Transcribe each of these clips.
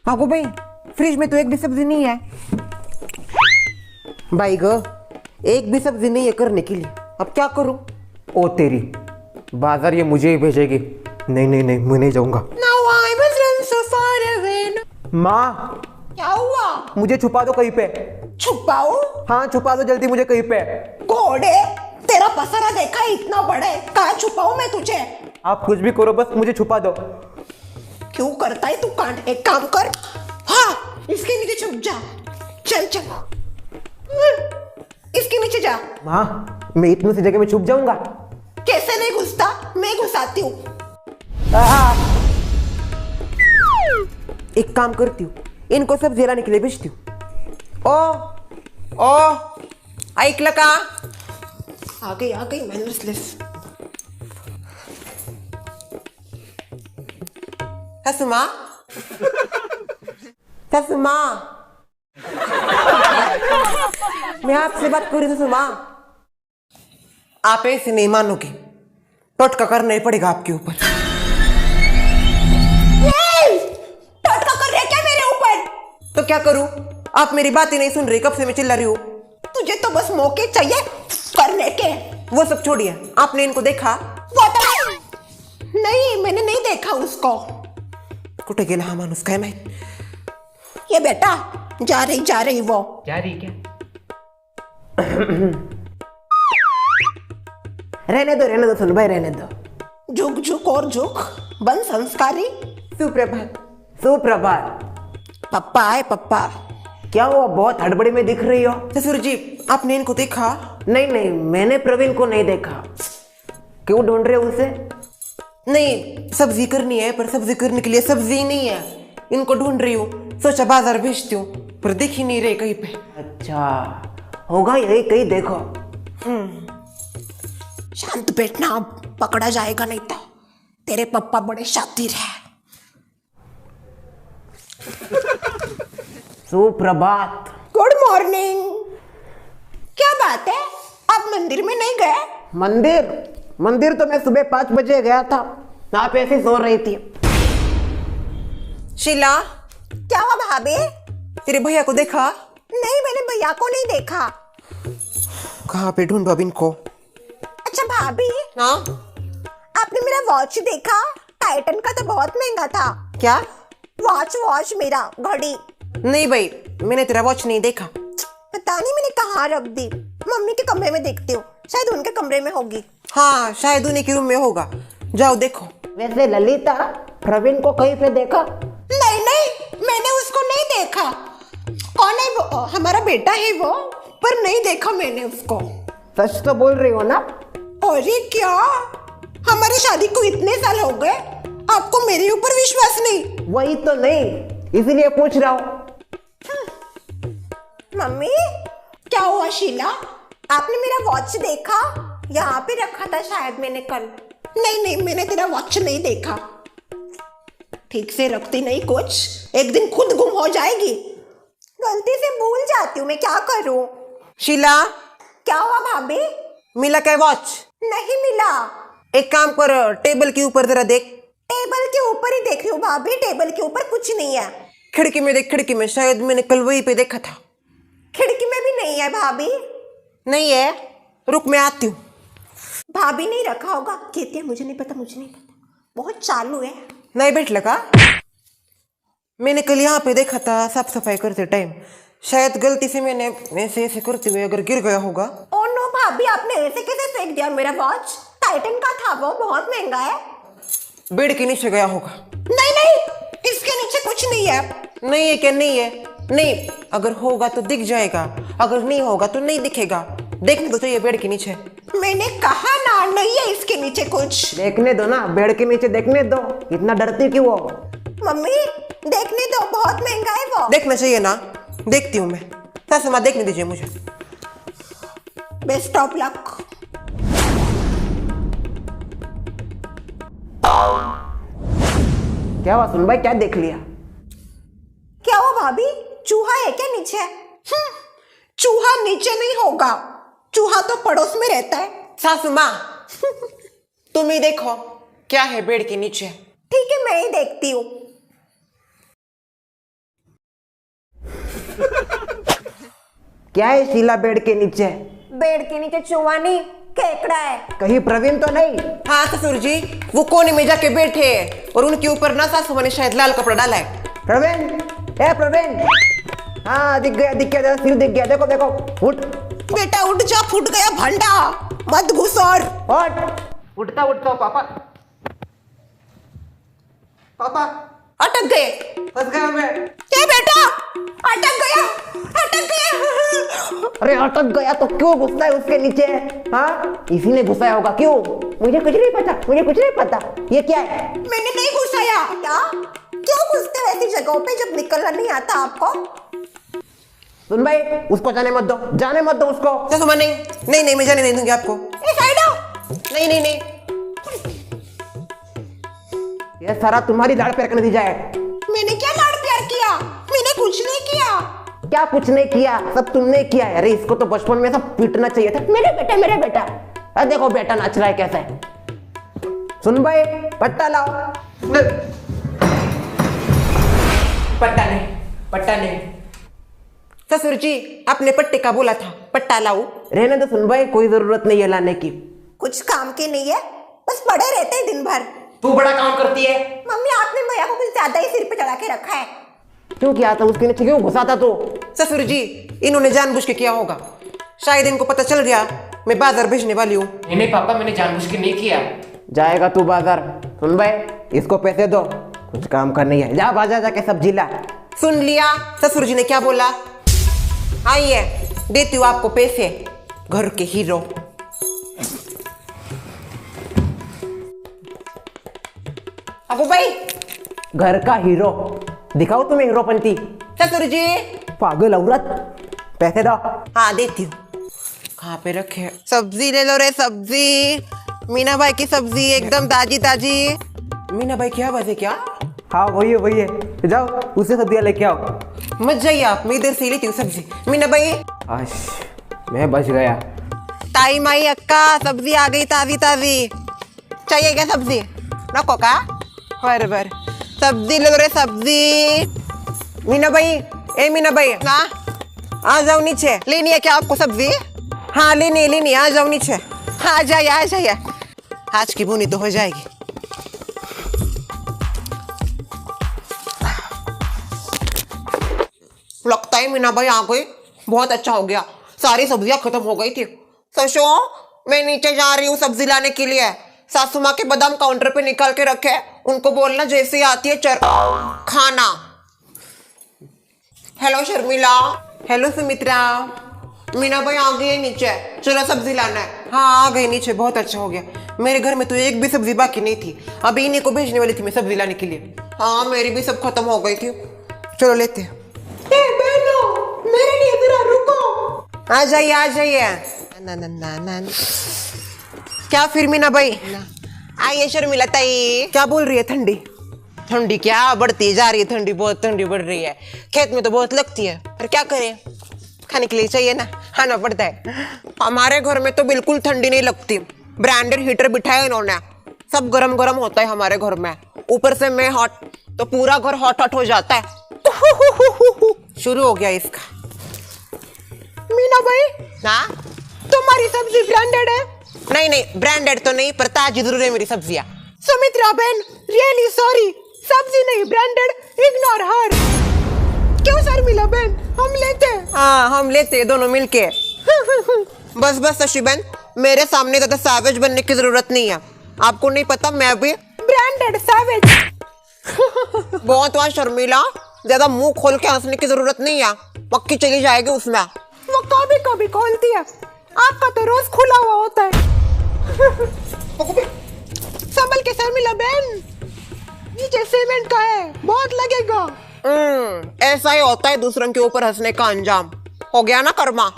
आगो भाई, फ्रिज में तो एक भी सब्जी नहीं है। भाई गो, एक भी सब्जी नहीं है करने के लिए, अब क्या करूं? ओ तेरी, बाजार ये मुझे ही भेजेगी। नहीं नहीं नहीं, मैं नहीं जाऊंगा। माँ, क्या हुआ? मुझे छुपा दो कहीं पे। छुपाओ? हाँ छुपा दो जल्दी मुझे कहीं पे। घोड़े, तेरा पसरा देखा है इतना बड़ा है, कहाँ छुपाऊं मैं तुझे? आप कुछ भी करो, बस मुझे छुपा दो। क्यों करता है तू कांड? एक काम कर, हाँ इसके नीचे छुप जा। चल चल, इसके नीचे जा। माँ, मैं इतनी सी जगह में छुप जाऊंगा? कैसे नहीं घुसता? मैं घुसाती हूँ। एक काम करती हूँ, इनको सब जलाने के लिए भेजती हूँ। ओ ऐकलं का? आ गई मैनर्सलेस। सासुमा, सासुमा, मैं आपसे बात कर रही हूँ सासुमा। आप ऐसे नहीं मानोगे, टोटका करना ही पड़ेगा आपके ऊपर। टोटका कर रहे क्या मेरे ऊपर? तो क्या करूं? आप मेरी बात ही नहीं सुन रही, कब से मैं चिल्ला रही हूँ। तुझे तो बस मौके चाहिए करने के। वो सब छोड़िए, आपने इनको देखा? वो तो नहीं, मैंने नहीं देखा उसको। कुठे गेला हा माणूस काय माहित? ये बेटा, जा रही वो। जा रही क्या? रहने दो सुन भाई, रहने दो। झुक झुक और झुक, बन संस्कारी। सुप्रभात, सुप्रभात। पप्पा आए पप्पा। क्या हुआ, बहुत हड़बड़ी में दिख रही हो? ससुर जी, आपने इनको देखा? नहीं नहीं, मैंने प्रवीण को नहीं देखा। क्यों ढूंढ रहे हो उसे? नहीं, सब्जी करनी है, पर सब्जी करने के लिए सब्जी नहीं है, इनको ढूंढ रही हूँ। सोचा बाजार भेजती हूँ, पर दिख ही नहीं रहे कहीं पे। अच्छा, होगा यही कहीं, देखो। शांत बैठना, अब पकड़ा जाएगा नहीं तो। तेरे पप्पा बड़े शातिर है। सुप्रभात। Good morning. क्या बात है, आप मंदिर में नहीं गए? मंदिर तो मैं सुबह 5 बजे गया था, आप ऐसे सो रही थी। शीला, क्या हुआ भाभी? तेरे भैया को देखा? नहीं, मैंने भैया को नहीं देखा। कहाँ पे ढूंढो अब इनको? अच्छा भाभी, हाँ? आपने मेरा वॉच देखा? टाइटन का तो बहुत महंगा था। क्या? वॉच मेरा, घड़ी। नहीं भाई, मैंने तेरा वॉच नहीं देखा। पता नहीं मैंने कहाँ रख दी। मम्मी के कमरे में देखती हूँ, शायद उनके कमरे में होगी। हाँ, शायद उन्हीं के रूम में होगा, जाओ देखो। वैसे ललिता, प्रवीण को कहीं पे देखा? नहीं, मैंने उसको नहीं देखा। कौन है वो? हमारा बेटा है वो, पर नहीं देखा मैंने उसको। सच तो बोल रही हो ना? अरे क्या, हमारी शादी को इतने साल हो गए, आपको मेरे ऊपर विश्वास नहीं? वही तो नहीं, इसीलिए पूछ रहा हूँ। मम्मी, क्या हुआ शीला? आपने मेरा वॉच देखा? यहाँ पे रखा था शायद मैंने कल। नहीं, मैंने तेरा वॉच नहीं देखा। ठीक से रखती नहीं कुछ, एक दिन खुद गुम हो जाएगी। गलती से भूल जाती हूँ, मैं क्या करूँ? शीला, क्या हुआ भाभी? मिला क्या वॉच? नहीं मिला। एक काम कर, टेबल के ऊपर जरा देख। टेबल के ऊपर ही देख रही हूँ भाभी, टेबल के ऊपर कुछ नहीं है। खिड़की में देख, खिड़की में, शायद मैंने कल वहीं पे देखा था। खिड़की में भी नहीं है भाभी। नहीं है, रुक मैं आती हूँ। भाभी नहीं रखा होगा, कहती है मुझे नहीं पता, बहुत चालू है। नहीं बैठ लगा, मैंने कल यहाँ पे देखा था साफ सफाई करते टाइम, शायद गलती से मैंने ऐसे करते हुए अगर गिर गया होगा। ओ नो भाभी, आपने ऐसे कैसे फेंक दिया मेरा वॉच? टाइटन का था वो, बहुत महंगा है। बेड के नीचे गया होगा। नहीं, इसके नीचे कुछ नहीं है। नहीं है क्या? नहीं है? नहीं, अगर होगा तो दिख जाएगा, अगर नहीं होगा तो नहीं दिखेगा। देखने तो चाहिए बेड के नीचे। मैंने कहा ना, नहीं है इसके नीचे कुछ। देखने दो ना, बेड के नीचे देखने दो, इतना डरती क्यों हो? मम्मी देखने दो, बहुत महंगा है वो। देखना चाहिए ना, देखती हूँ मैं। सासू माँ देखने दीजिए मुझे। Best of luck. क्या हुआ सुन भाई, क्या देख लिया? क्या हुआ भाभी, चूहा है क्या नीचे? चूहा नीचे नहीं होगा, चूहा तो पड़ोस में रहता है। सासू माँ, तुम ही देखो क्या है बेड के नीचे। ठीक है, मैं ही देखती हूँ। क्या है शीला बेड के नीचे? बेड के नीचे चूहा नहीं, केकड़ा है। कहीं प्रवीण तो नहीं? हाँ ससुर जी, वो कोने में जाके बैठे हैं और उनके ऊपर ना सासू माँ ने शायद लाल कपड़ा डाला है। प्रवीण, ए प्रवीण, हाँ दिख गया जरा सिर दिख गया, देखो देखो, उठ बेटा उठ जा, फूट गया भंडा, मत घुस और। उठ। उठता उठता पापा, पापा अटक गए। फंस गया मैं। क्या बेटा, अटक गया, अटक गया। अरे अटक गया तो क्यों घुसता है उसके नीचे? हाँ इसी ने घुसाया होगा। क्यों? मुझे कुछ नहीं पता, मुझे कुछ नहीं पता। ये क्या है? मैंने नहीं घुसाया। क्या? क्यों घुसते हो ऐसी जगहों पे जब निकलना नहीं आता आपको? सुन भाई, उसको जाने मत दो, जाने मत दो उसको। सासू माँ नहीं नहीं नहीं, मैं जाने नहीं दूंगी आपको। साइड आओ। नहीं नहीं नहीं, ये सारा तुम्हारी लाड़ प्यार का नतीजा है। मैंने क्या लाड़ प्यार किया? मैंने कुछ नहीं किया। क्या कुछ नहीं किया? सब तुमने किया है। अरे इसको तो बचपन में सब पीटना चाहिए था। मेरे बेटा, मेरे बेटा। अरे देखो बेटा नाच रहा है कैसे। सुन भाई, पट्टा लाओ। पट्टा नहीं, पट्टा नहीं। ससुर जी, आपने पट्टे का बोला था, पट्टा लाओ। रहने दो सुन भाई, कोई जरूरत नहीं है लाने की। कुछ काम के नहीं है, बस पड़े रहते हैं दिन भर। तू बड़ा काम करती है। मम्मी आपने भैया को कुछ ज्यादा ही सिर पे चढ़ा के रखा है। क्यों किया था? उसके नीचे क्यों घुसा था तो? ससुर जी, इन्होंने जानबूझ के किया होगा। शायद इनको पता चल गया मैं बाजार भेजने वाली हूँ। नहीं पापा, मैंने जानबूझ के नहीं किया। जाएगा तू बाजार? सुन भाई, इसको पैसे दो, कुछ काम करनी है। जा बाजार जाके सब्जी ला। सुन लिया ससुर जी ने क्या बोला? आइए, देती हूँ आपको पैसे, घर के हीरो। अबू भाई, घर का हीरो दिखाओ तुम्हें हीरोपंती। ससुर जी। पागल औरत, पैसे दो। हाँ देती हूँ। कहाँ पे रखे? सब्जी ले लो रे, सब्जी। मीना भाई की सब्जी एकदम ताजी ताजी। मीना भाई की आवाज है क्या? हाँ वही है, वही है। जाओ उसे सब्जियां लेके आओ। मत जाइए आप, मैं इधर से ही लेती हूँ सब्जी। मीना भाई। आश, मैं बच गया। ताई माई अक्का, सब्जी आ गई ताजी ताजी। चाहिए क्या सब्जी? नको का? बराबर, सब्जी ले लो रे, सब्जी। मीना भाई, ए मीना भाई, हाँ आ जाओ नीचे। लेनी है क्या आपको सब्जी? हाँ लेनी है, लेनी है, आ जाओ नीचे। हाँ आ जाइए, आ जाइए, आज की बुनी तो हो जाएगी। लगता है मीना भाई आ गई, बहुत अच्छा हो गया, सारी सब्जियां खत्म हो गई थी। सशो, मैं नीचे जा रही हूँ सब्जी लाने के लिए। सासू माँ के बादाम काउंटर पे निकाल के रखे, उनको बोलना जैसे ही आती है खाना। हेलो शर्मिला। हेलो सुमित्रा। मीना भाई आ गई है नीचे, चलो सब्जी लाना है। हाँ आ गई नीचे, बहुत अच्छा हो गया। मेरे घर में तो एक भी सब्जी बाकी नहीं थी, अभी इन्हीं को भेजने वाली थी मैं सब्जी लाने के लिए। हाँ मेरी भी सब खत्म हो गई थी, चलो लेते हैं। मेरे लिए जरा रुको। आ जाइए, आ जाइए। ना ना ना ना, क्या फिर मीना भाई? आइए शर्मिला ताई। क्या बोल रही है? ठंडी? ठंडी क्या बढ़ती जा रही है, ठंडी बहुत ठंडी बढ़ रही है। खेत में तो बहुत लगती है, पर क्या करें, खाने के लिए चाहिए ना, खाना पड़ता है। हमारे घर में तो बिल्कुल ठंडी नहीं लगती। ब्रांडेड हीटर बिठाया इन्होंने, सब गरम गरम होता है हमारे घर में। ऊपर से मैं हॉट, तो पूरा घर हॉट हॉट हो जाता है। शुरू हो गया इसका। मीना भाई, हाँ तुम्हारी सब्जी ब्रांडेड है? नहीं नहीं, ब्रांडेड तो नहीं, पर ताजी जरूर है मेरी सब्जियां। सुमित्रा बहन, रियली सॉरी, सब्जी नहीं ब्रांडेड, इग्नोर हर। क्यों शर्मिला बहन, हम लेते हैं। हाँ हम लेते हैं, दोनों मिलके। बस बस शशि बहन, मेरे सामने ज्यादा सैवेज बनने की जरूरत नहीं है। आपको नहीं पता मैं भी ब्रांडेड सैवेज। बहुत हुआ शर्मिला, ज्यादा मुंह खोल के हंसने की जरूरत नहीं है, मक्खी चली जाएगी उसमें। वो कभी कभी खोलती है, आपका तो रोज खुला हुआ होता है। संभल के शर्मिला बहन, नीचे सीमेंट का है, बहुत लगेगा। ऐसा ही होता है दूसरों के ऊपर हंसने का अंजाम। हो गया ना कर्मा।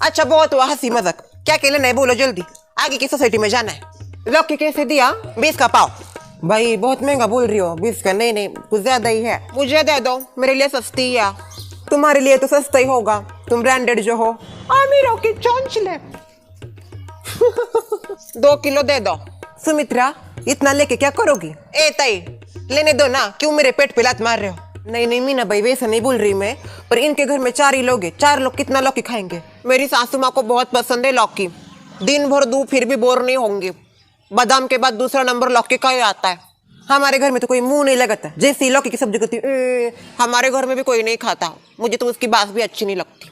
अच्छा बहुत हुआ हंसी मजाक, क्या कहना नहीं बोलो जल्दी, आगे की सोसाइटी में जाना है। लौकी कैसे दिया? 20 का पाव। भाई बहुत महंगा बोल रही हो, 20 का? नहीं नहीं, कुछ ज्यादा ही है। मुझे दे दो, मेरे लिए सस्ती है। तुम्हारे लिए तो सस्ता ही होगा, तुम ब्रांडेड जो हो। अमीरों की चोंच ले। 2 किलो दे दो। सुमित्रा, इतना लेके क्या करोगी? ए ताई, लेने दो ना, क्यों मेरे पेट पे लात मार रहे हो? नहीं नहीं मीना भाई वैसे नहीं बोल रही मैं, पर इनके घर में 4 ही लोग हैं, 4 लोग कितना लौकी खाएंगे। मेरी सासू माँ को बहुत पसंद है लौकी, दिन भर दूं फिर भी बोर नहीं होंगी। बादाम के बाद दूसरा नंबर लौकी का ही आता है। हमारे घर में तो कोई मुंह नहीं लगाता, जैसे ही लौकी की सब्जी करती हमारे घर में भी कोई नहीं खाता। मुझे तो उसकी बात भी अच्छी नहीं लगती।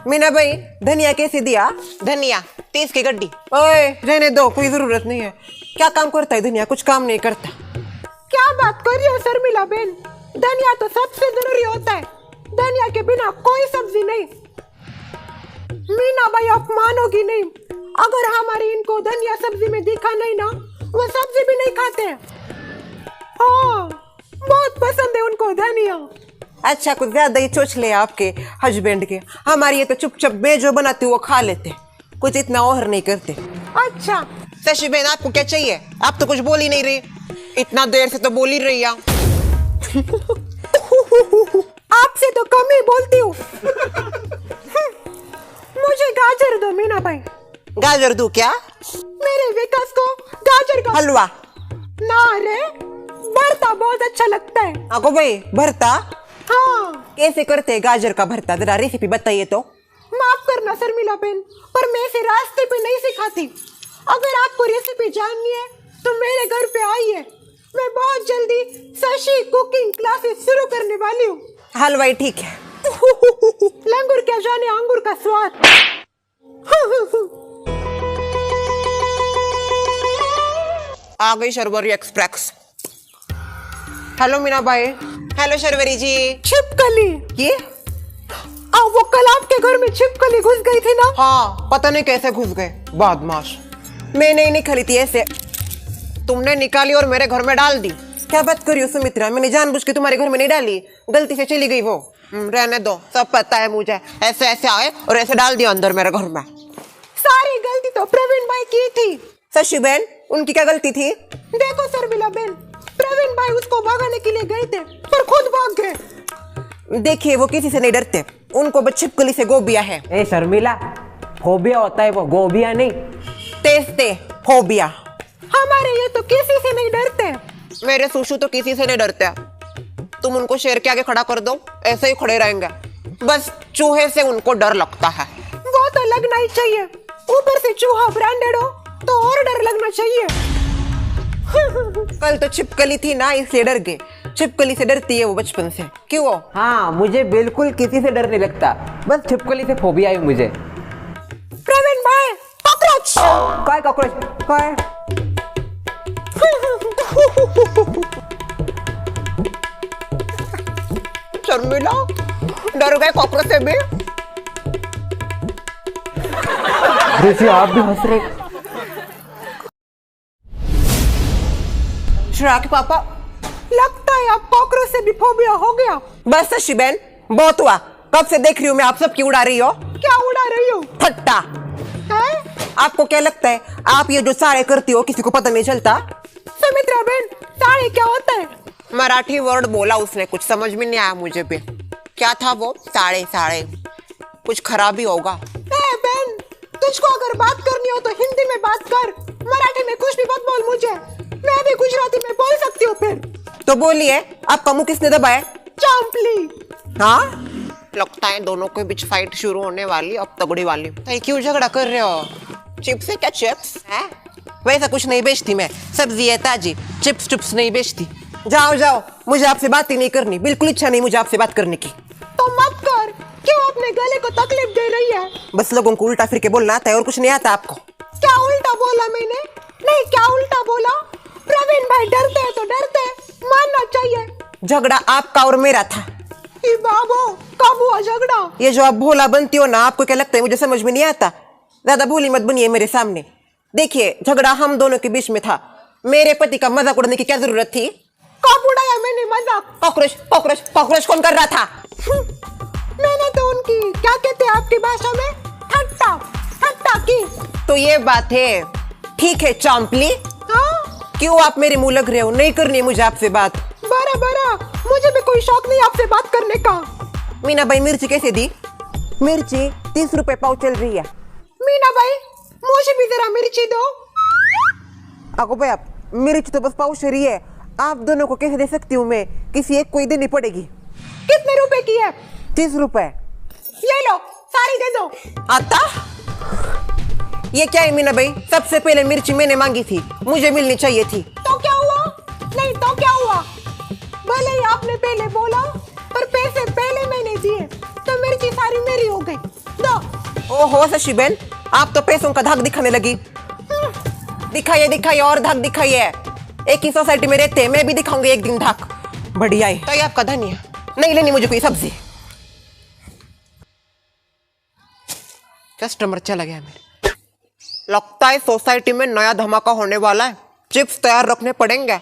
मीना भाई धनिया कैसे दिया? धनिया 30 की गड्डी। ओए रहने दो, कोई जरूरत नहीं है। क्या काम करता है धनिया? कुछ काम नहीं करता। क्या बात कर रही हो शर्मिला बहन, धनिया तो सबसे जरूरी होता है, धनिया के बिना कोई सब्जी नहीं। मीना भाई आप मानोगी नहीं, अगर हमारी इनको धनिया सब्जी में दिखा नहीं ना, वो सब्जी भी नहीं खाते हैं। हाँ बहुत पसंद है उनको धनिया। अच्छा कुछ ज्यादा ही चोचले आपके हस्बैंड के। हमारी ये तो चुपचाप मैं जो बनाती हूँ वो खा लेते, कुछ इतना और नहीं करते। अच्छा शशि बहन आपको क्या चाहिए? आप तो कुछ बोल ही नहीं रही, इतना देर से तो बोल ही रही आप। आपसे तो कम ही बोलती हूँ। मुझे गाजर दो मीना भाई। गाजर दूं क्या? मेरे विकास को गाजर का हलवा? ना रे, भरता बहुत अच्छा लगता है। आपको भाई भरता हाँ कैसे करते हैं गाजर का भरता? जरा रेसिपी बताइए तो। माफ करना शर्मिला बहन, पर मैं इसे रास्ते पे नहीं सिखाती। अगर आपको रेसिपी जाननी है तो मेरे घर पे आइए, मैं बहुत जल्दी शशि कुकिंग क्लासेस शुरू करने वाली हूँ। हलवाई ठीक है। लंगूर क्या जाने अंगूर का स्वाद। आ गई शर्वरी एक्सप्रेस। हेलो मीना भाई। हेलो शर्वरी जी। छिपकली, ये वो कल आपके घर में छिपकली घुस गई थी ना? हाँ पता नहीं कैसे घुस गए, बदमाश। मैंने ही निकाली थी ऐसे, तुमने निकाली और मेरे घर में डाल दी। क्या बात कर रही हो सुमित्रा? मैंने जानबूझ के तुम्हारे घर में नहीं डाली, गलती से चली गई वो। रहने दो, सब पता है मुझे। ऐसे ऐसे आए और ऐसे डाल दिया अंदर मेरे घर में। सारी गलती तो प्रवीण भाई की थी। शशि बहन उनकी क्या गलती थी? देखो शर्मिला बहन, प्रवीण भाई उसको भगाने के लिए गए थे पर खुद भाग गए। देखिए वो किसी से नहीं डरते, उनको बस छिपकली से गोबिया है। ए शर्मिला, फोबिया होता है वो, गोबिया नहीं। तेस्ते फोबिया। हमारे ये तो किसी से नहीं डरते। मेरे सुशु तो किसी से नहीं डरते। तुम उनको शेर के आगे खड़ा कर दो, ऐसे ही खड़े रहेंगे। बस चूहे से उनको डर लगता है। वो तो लगना ही चाहिए, ऊपर से चूहा ब्रांडेड हो तो और डर लगना चाहिए। कल तो छिपकली थी ना, इसलिए डर गए। छिपकली से डरती है वो बचपन से। क्यों? वो हाँ मुझे बिल्कुल किसी से डर नहीं लगता, बस छिपकली से फोबिया है मुझे। प्रवीण भाई कॉकरोच। काय कॉकरोच? काय? शर्मिला डर गए कॉकरोच से भी? जैसे आप भी हंस रहे। श्रेया के पापा, लगता है आप कॉकरोच से भी फोबिया हो गया। बस शशि बहन बहुत हुआ। कब से देख रही हूँ मैं, आप सबकी उड़ा रही हो। क्या उड़ा रही हो? ठट्टा। है? आपको क्या लगता है आप ये जो साड़े करती हो किसी को पता नहीं चलता? सुमित्रा बहन, साड़ी क्या होता है? मराठी वर्ड बोला उसने, कुछ समझ में नहीं आया मुझे भी। क्या था वो? साड़े साड़े, कुछ खराबी होगा। बहन, तुझको अगर बात करनी हो तो हिंदी में बात कर, मराठी में कुछ भी मत बोल मुझे। मैं भी गुजराती में बोल सकती हूँ फिर। तो बोलिए, आपका मुंह किसने दबाया? चांपली। हाँ लगता है दोनों के बीच फाइट शुरू होने वाली, अब तगड़ी वाली। तो क्यों झगड़ा कर रहे हो? चिप्स है क्या? चिप्स है? वैसा कुछ नहीं बेचती मैं, सब्जी है ताजी, चिप्स चिप्स नहीं बेचती। जाओ जाओ, मुझे आपसे बात ही नहीं करनी, बिल्कुल इच्छा नहीं मुझे आपसे बात करने की। तो मत कर, क्यों अपने गले को तकलीफ दे रही है? बस लोगों को उल्टा फिर के बोलना आता है और कुछ नहीं आता आपको। क्या उल्टा बोला मैंने? नहीं, क्या उल्टा बोला? प्रवीण भाई डरते हैं तो डरते हैं, मानना चाहिए। झगड़ा आपका और मेरा था। बाबू कब हुआ झगड़ा? ये जो आप भोला बनती हो ना, आपको क्या लगता है मुझे समझ में नहीं आता? ज्यादा भोली मत बनिए मेरे सामने। देखिए झगड़ा हम दोनों के बीच में था, मेरे पति का मजाक उड़ाने की क्या जरूरत थी? कब उड़ाया मैंने मजाक? कॉकरोच कॉकरोच कॉकरोच कौन कर रहा था? मैंने तो उनकी क्या कहते हैं आपकी भाषा में, ठट्टा ठट्टा की। तो ये बात है, ठीक है चांपली। हाँ? क्यों आप मेरे मुंह लग रहे हो? नहीं करनी है मुझे आपसे बात। बरा बरा, मुझे भी कोई शौक नहीं आपसे बात करने का। मीना भाई मिर्ची कैसे दी? मिर्ची 30 रुपए पाव चल रही है। मीना भाई मुझे भी जरा मिर्ची दो। आपको भाई आप मिर्च तो बस पाव शरी है, आप दोनों को कैसे दे सकती हूँ मैं? किसी एक को ही देनी पड़ेगी। कितने रुपए की है? 30 रुपए। ये लो, सारी दे दो। आता ये क्या है मीना भाई? सबसे पहले मिर्ची मैंने मांगी थी, मुझे मिलनी चाहिए थी। तो क्या हुआ? नहीं तो क्या हुआ? भले ही आपने पहले बोला, पर पैसे पहले मैंने दिए, तो मिर्ची सारी मेरी हो गई। दो। ओहो शशि बहन, आप तो पैसों का धाक दिखाने लगी। दिखाइए दिखाइए और धाक दिखाइए। एक ही सोसाइटी में रहते हैं, मैं भी दिखाऊंगी एक दिन धाक। बढ़िया है। तो ये आपका धनिया नहीं लेनी मुझे कोई सब्जी। कस्टमर चला गया मेरे। लगता है सोसाइटी में नया धमाका होने वाला है, चिप्स तैयार रखने पड़ेंगे।